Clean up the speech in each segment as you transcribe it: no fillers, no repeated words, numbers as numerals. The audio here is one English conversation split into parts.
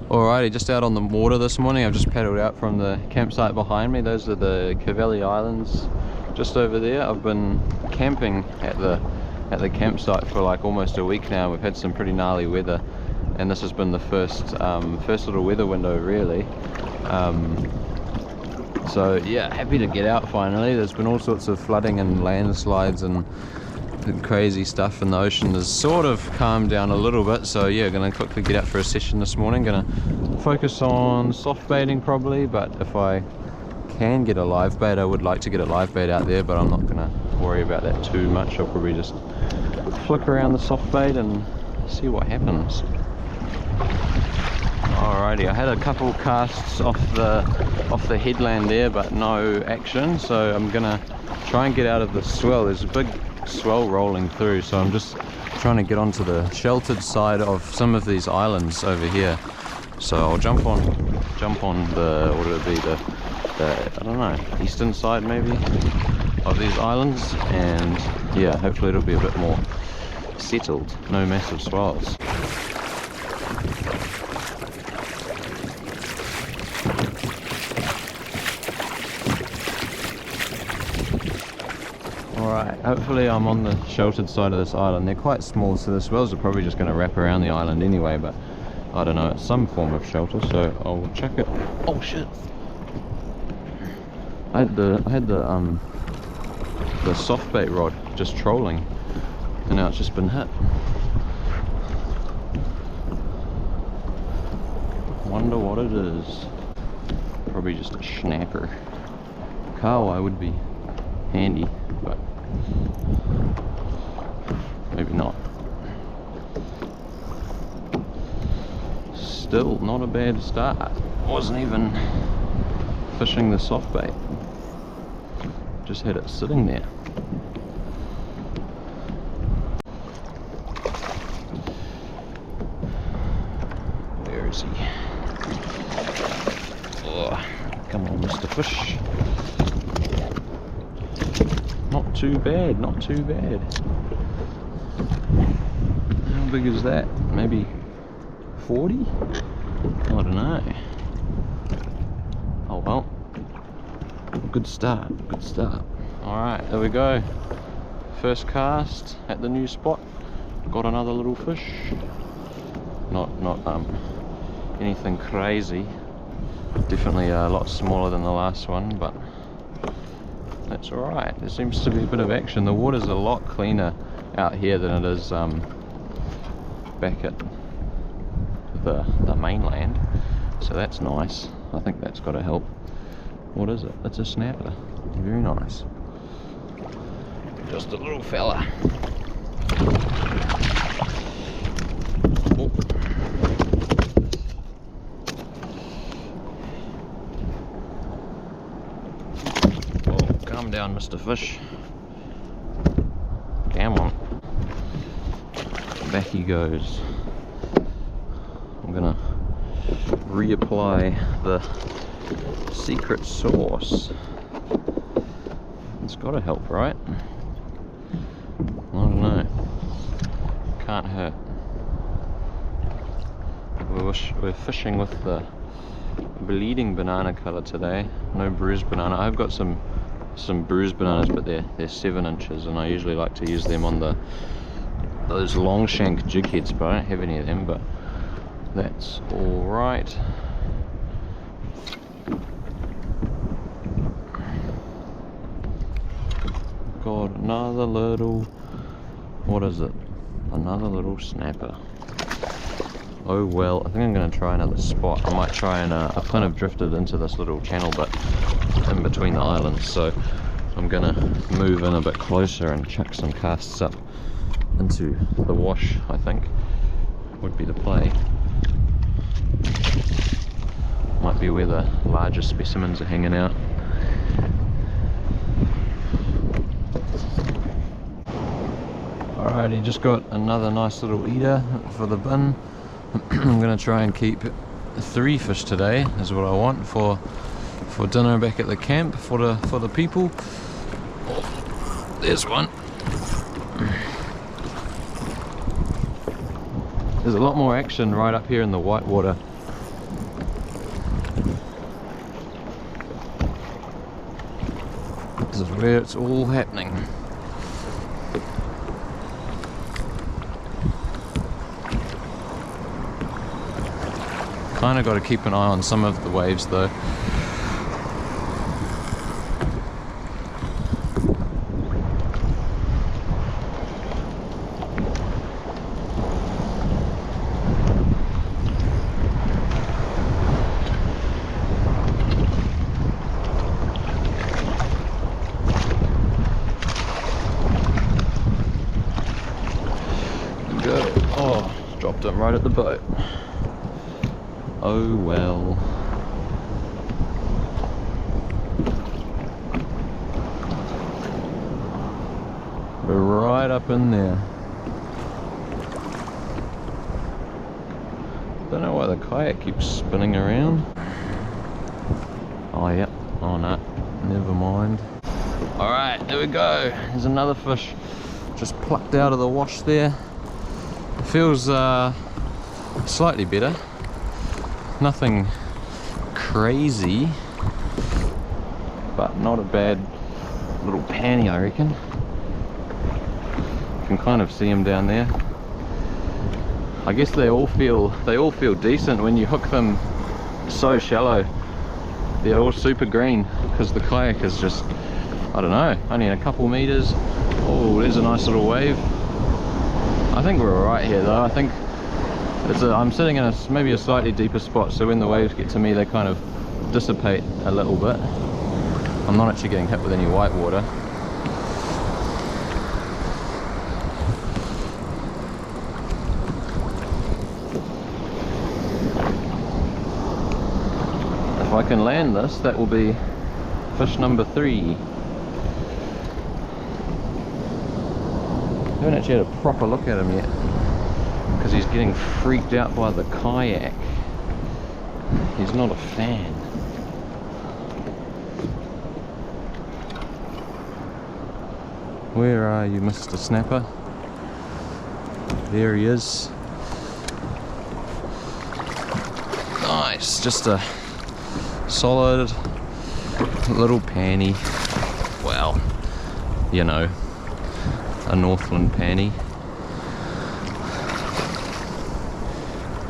Alrighty, just out on the water this morning. I've just paddled out from the campsite behind me. Those are the Kayak Islands just over there. I've been camping at the campsite for like almost a week now. We've had some pretty gnarly weather, and this has been the first little weather window really. So yeah, happy to get out finally. There's been all sorts of flooding and landslides and crazy stuff in the ocean. Has sort of calmed down a little bit, so yeah, gonna quickly get out for a session this morning. Gonna focus on soft baiting probably, but if I can get a live bait, I would like to get a live bait out there, but I'm not gonna worry about that too much. I'll probably just flick around the soft bait and see what happens. Alrighty, I had a couple casts off the headland there, but no action, so I'm gonna try and get out of the swell. There's a big swell rolling through, so I'm just trying to get onto the sheltered side of some of these islands over here. So I'll jump on the, what would it be, the I don't know, eastern side maybe of these islands, and yeah, hopefully it'll be a bit more settled, no massive swells. Alright, hopefully I'm on the sheltered side of this island. They're quite small, so the swells are probably just going to wrap around the island anyway, but I don't know, it's some form of shelter, so I'll check it. Oh shit! I had the soft bait rod just trolling, and now it's just been hit. Wonder what it is. Probably just a snapper. Kahawai would be handy, but maybe not. Still not a bad start. Wasn't even fishing the soft bait, just had it sitting there. Where is he? Oh, come on, Mr. Fish. Not too bad, not too bad. How big is that? Maybe 40? I don't know. Oh well. Good start, good start. Alright, there we go. First cast at the new spot. Got another little fish. Not anything crazy. Definitely a lot smaller than the last one, but that's alright. There seems to be a bit of action. The water's a lot cleaner out here than it is back at the mainland, so that's nice. I think that's got to help. What is it? It's a snapper. Very nice. Just a little fella. Oh. Oh, calm down, Mr. Fish. Come on. Back he goes. I'm gonna reapply the secret sauce. It's gotta help, right? I don't know. Can't hurt. We're fishing with the bleeding banana color today. No bruised banana. I've got some bruised bananas, but they're 7 inches, and I usually like to use them on those long shank jig heads, but I don't have any of them, but that's alright. Got another little, what is it? Another little snapper. Oh well, I think I'm going to try another spot. I might try and I've kind of drifted into this little channel but in between the islands, so I'm going to move in a bit closer and chuck some casts up into the wash. I think would be the play. Might be where the larger specimens are hanging out. Alrighty, just got another nice little eater for the bin. I'm going to try and keep 3 fish today, is what I want for dinner back at the camp for the people. Oh, there's one. There's a lot more action right up here in the whitewater This is where it's all happening. Kind of got to keep an eye on some of the waves though. Good. Oh, dropped him right at the boat. Oh well. We're right up in there. Don't know why the kayak keeps spinning around. Oh yep. Oh no. Never mind. Alright, there we go. There's another fish just plucked out of the wash there. It feels slightly better. Nothing crazy, but not a bad little panny, I reckon. You can kind of see them down there. I guess they all feel decent when you hook them so shallow. They're all super green because the kayak is just, I don't know, only a couple meters. Oh, there's a nice little wave. I think we're alright here though. I think I'm sitting in maybe a slightly deeper spot, so when the waves get to me they kind of dissipate a little bit. I'm not actually getting hit with any white water. If I can land this, that will be fish number 3. I haven't actually had a proper look at him yet, because he's getting freaked out by the kayak. He's not a fan. Where are you, Mr. Snapper? There he is. Nice, just a solid little panny. Well, you know, a Northland panny.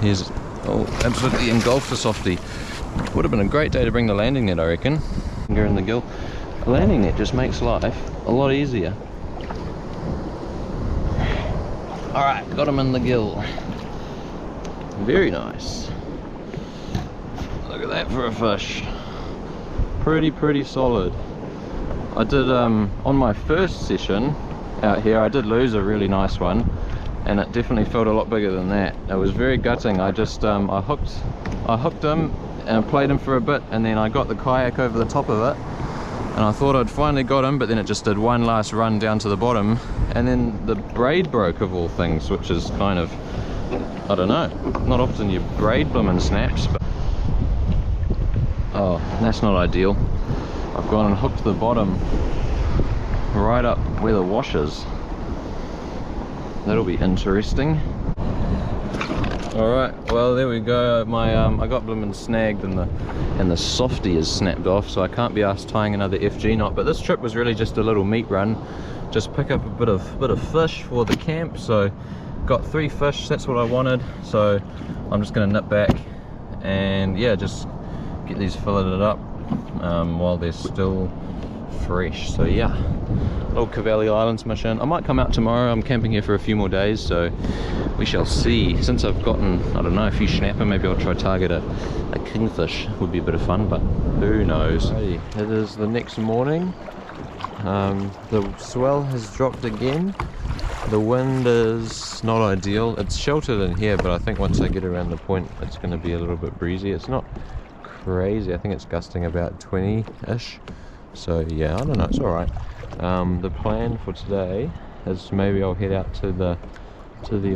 He's absolutely engulfed the softie. Would have been a great day to bring the landing net, I reckon. Finger in the gill. A landing net just makes life a lot easier. Alright, got him in the gill. Very nice. Look at that for a fish. Pretty solid. I did, on my first session out here, I did lose a really nice one. And it definitely felt a lot bigger than that. It was very gutting. I just I hooked him and played him for a bit, and then I got the kayak over the top of it, and I thought I'd finally got him, but then it just did one last run down to the bottom, and then the braid broke of all things, which is kind of, I don't know, not often your braid bloomin' snaps, but oh, that's not ideal. I've gone and hooked the bottom right up where the wash is. That'll be interesting. Alright, well there we go. I got bloomin' snagged and the softie is snapped off, so I can't be asked tying another FG knot. But this trip was really just a little meat run, just pick up a bit of fish for the camp. So got 3 fish, that's what I wanted. So I'm just gonna nip back and yeah, just get these filleted up while they're still fresh. So yeah, little Cavalli Islands mission. I might come out tomorrow. I'm camping here for a few more days, so we shall see. Since I've gotten, I don't know, a few snapper, maybe I'll try target a kingfish. Would be a bit of fun, but who knows. Hey, it is the next morning. The swell has dropped again. The wind is not ideal. It's sheltered in here, but I think once I get around the point it's going to be a little bit breezy. It's not crazy. I think it's gusting about 20-ish. So yeah, I don't know, it's alright. The plan for today is maybe I'll head out to the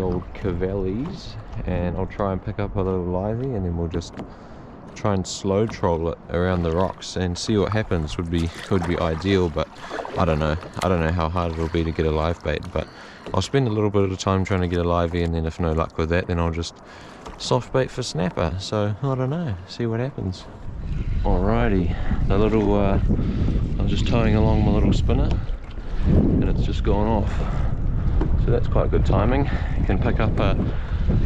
old Cavallis and I'll try and pick up a little livey, and then we'll just try and slow troll it around the rocks and see what happens would be ideal, but I don't know how hard it'll be to get a live bait. But I'll spend a little bit of time trying to get a livey, and then if no luck with that, then I'll just soft bait for snapper. So I don't know, see what happens. Alrighty, the little I'm just towing along my little spinner and it's just gone off, so that's quite good timing. You can pick up a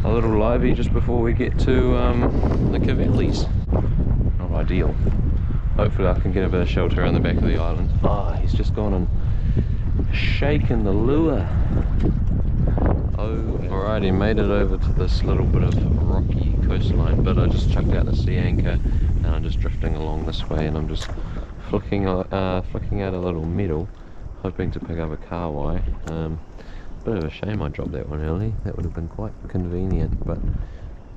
little livey just before we get to the Cavellis. Not ideal. Hopefully I can get a bit of shelter around the back of the island. Ah, he's just gone and shaken the lure. Oh, alrighty, made it over to this little bit of rocky coastline, but I just chucked out the sea anchor and I'm just drifting along this way, and I'm just flicking out a little metal, hoping to pick up a kahawai. Bit of a shame I dropped that one early. That would have been quite convenient, but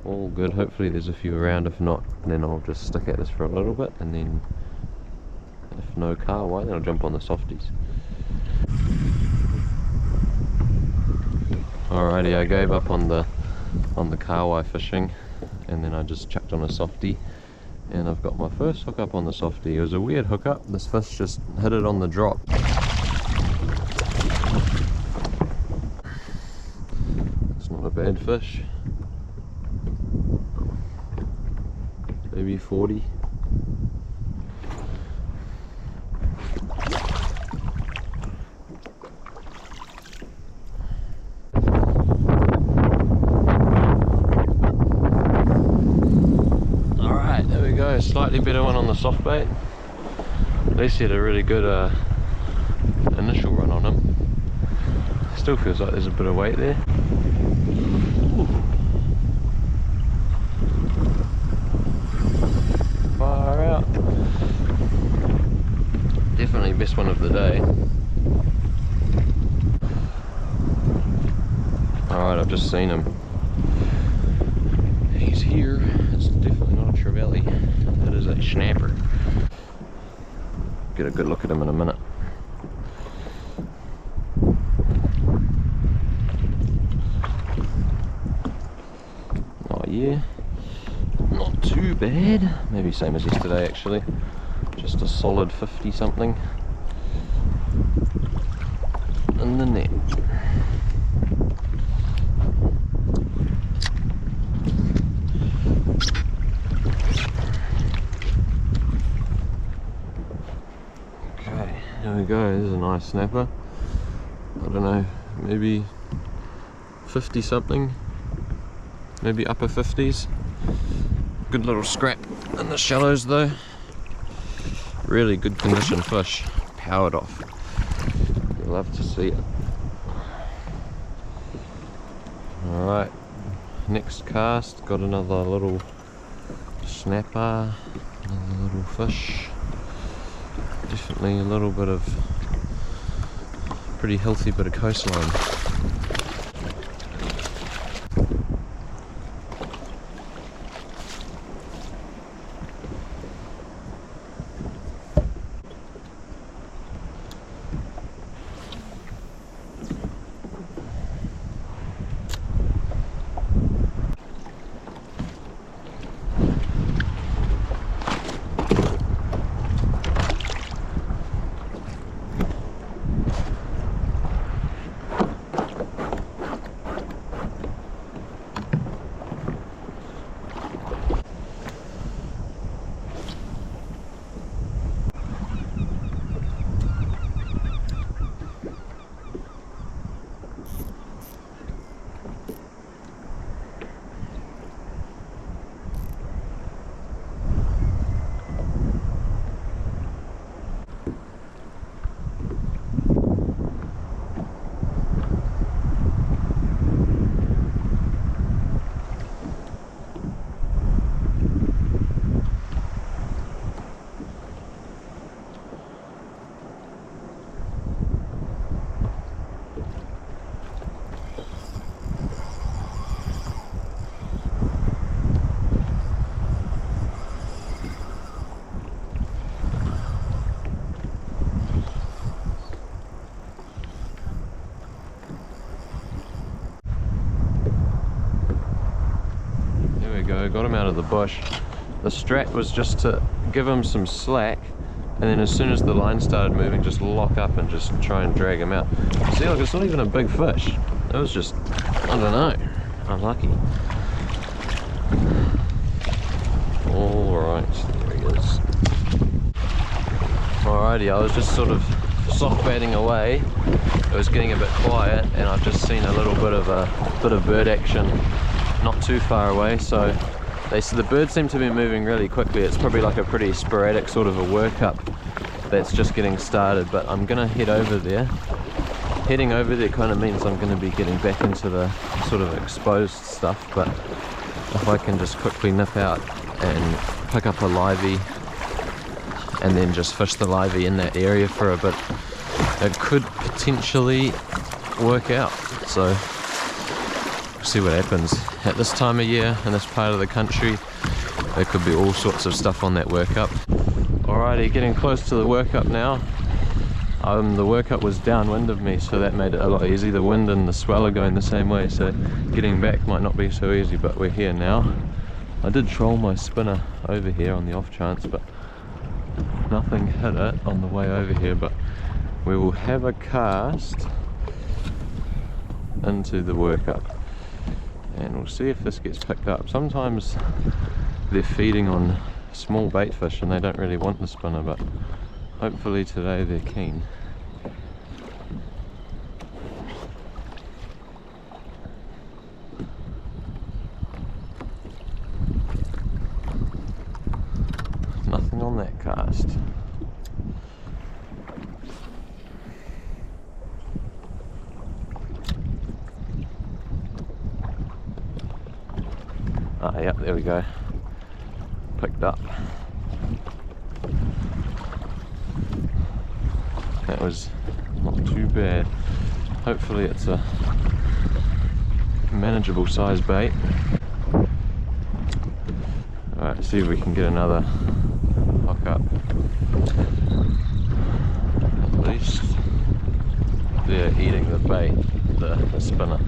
all good. Hopefully there's a few around. If not, then I'll just stick at this for a little bit, and then if no kahawai, then I'll jump on the softies. Alrighty, I gave up on the kahawai fishing, and then I just chucked on a softie, and I've got my first hookup on the softie. It was a weird hookup. This fish just hit it on the drop. It's not a bad fish. Maybe 40. Slightly better one on the soft bait. At least he had a really good initial run on him. Still feels like there's a bit of weight there. Ooh. Far out. Definitely best one of the day. Alright, I've just seen him. He's here. It's definitely not a trevally. It is a snapper. Get a good look at him in a minute. Oh yeah, not too bad. Maybe same as yesterday actually. Just a solid 50 something in the net. There we go, this is a nice snapper. I don't know, maybe 50 something, maybe upper 50s. Good little scrap in the shallows though. Really good condition fish, powered off. You'll love to see it. Alright, next cast, got another little snapper, another little fish. Definitely a little bit of pretty healthy bit of coastline. Got him out of the bush. the strat was just to give him some slack, and then as soon as the line started moving, just lock up and just try and drag him out. See, like, it's not even a big fish. It was just, I don't know, unlucky. Alright, there he is. Alrighty, I was just sort of soft baiting away. It was getting a bit quiet, and I've just seen a little bit of bird action not too far away. So the birds seem to be moving really quickly. It's probably like a pretty sporadic sort of a workup that's just getting started, but I'm gonna head over there. Heading over there kind of means I'm gonna be getting back into the sort of exposed stuff, but if I can just quickly nip out and pick up a livey and then just fish the livey in that area for a bit, it could potentially work out. So we'll see what happens. At this time of year in this part of the country, there could be all sorts of stuff on that workup. Alrighty, getting close to the workup now. The workup was downwind of me, so that made it a lot easier. The wind and the swell are going the same way, so getting back might not be so easy, but we're here now. I did troll my spinner over here on the off chance, but nothing hit it on the way over here. But we will have a cast into the workup and we'll see if this gets picked up. Sometimes they're feeding on small bait fish and they don't really want the spinner, but hopefully today they're keen. Nothing on that cast. Ah, yep, there we go. Picked up. That was not too bad. Hopefully it's a manageable size bait. Alright, see if we can get another hook up. At least they're eating the bait, the spinner.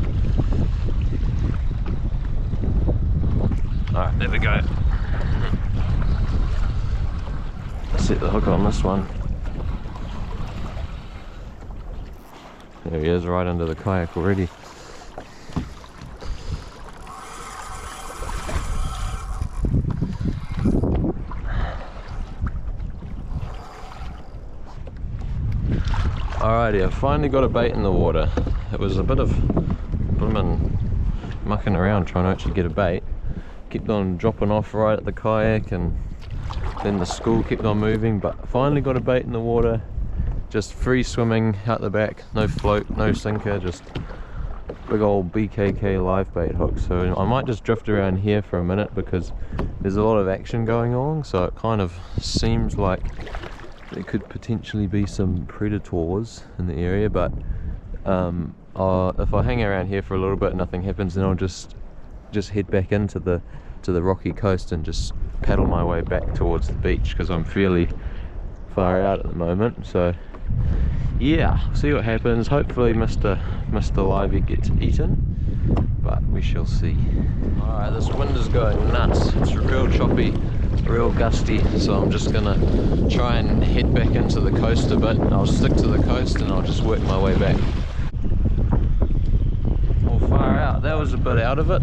Alright, there we go. Set the hook on this one. There he is, right under the kayak already. Alrighty, I finally got a bait in the water. It was a bit of bloomin' mucking around trying to actually get a bait. Kept on dropping off right at the kayak, and then the school kept on moving, but finally got a bait in the water. Just free swimming out the back, no float, no sinker, just big old BKK live bait hook. So I might just drift around here for a minute because there's a lot of action going on, so it kind of seems like there could potentially be some predators in the area. But if I hang around here for a little bit and nothing happens, then I'll just head back into the rocky coast and just paddle my way back towards the beach, because I'm fairly far out at the moment. So yeah, see what happens. Hopefully Mr. Livey gets eaten, but we shall see. Alright, this wind is going nuts. It's real choppy, real gusty, so I'm just gonna try and head back into the coast a bit. I'll stick to the coast and I'll just work my way back. Well, far out, that was a bit out of it.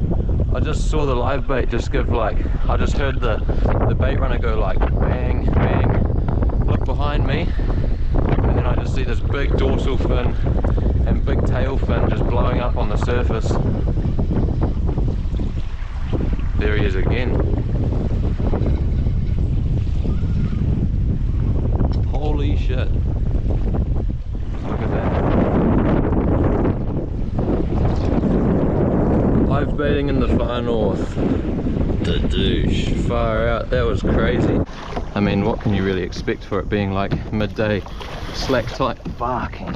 I just saw the live bait just give like, I just heard the bait runner go like bang, bang. Look behind me, and then I just see this big dorsal fin and big tail fin just blowing up on the surface. There he is again. Holy shit. Look at that. Live baiting in the far north. The douche. Far out. That was crazy. I mean, what can you really expect for it being like midday slack tight? Fucking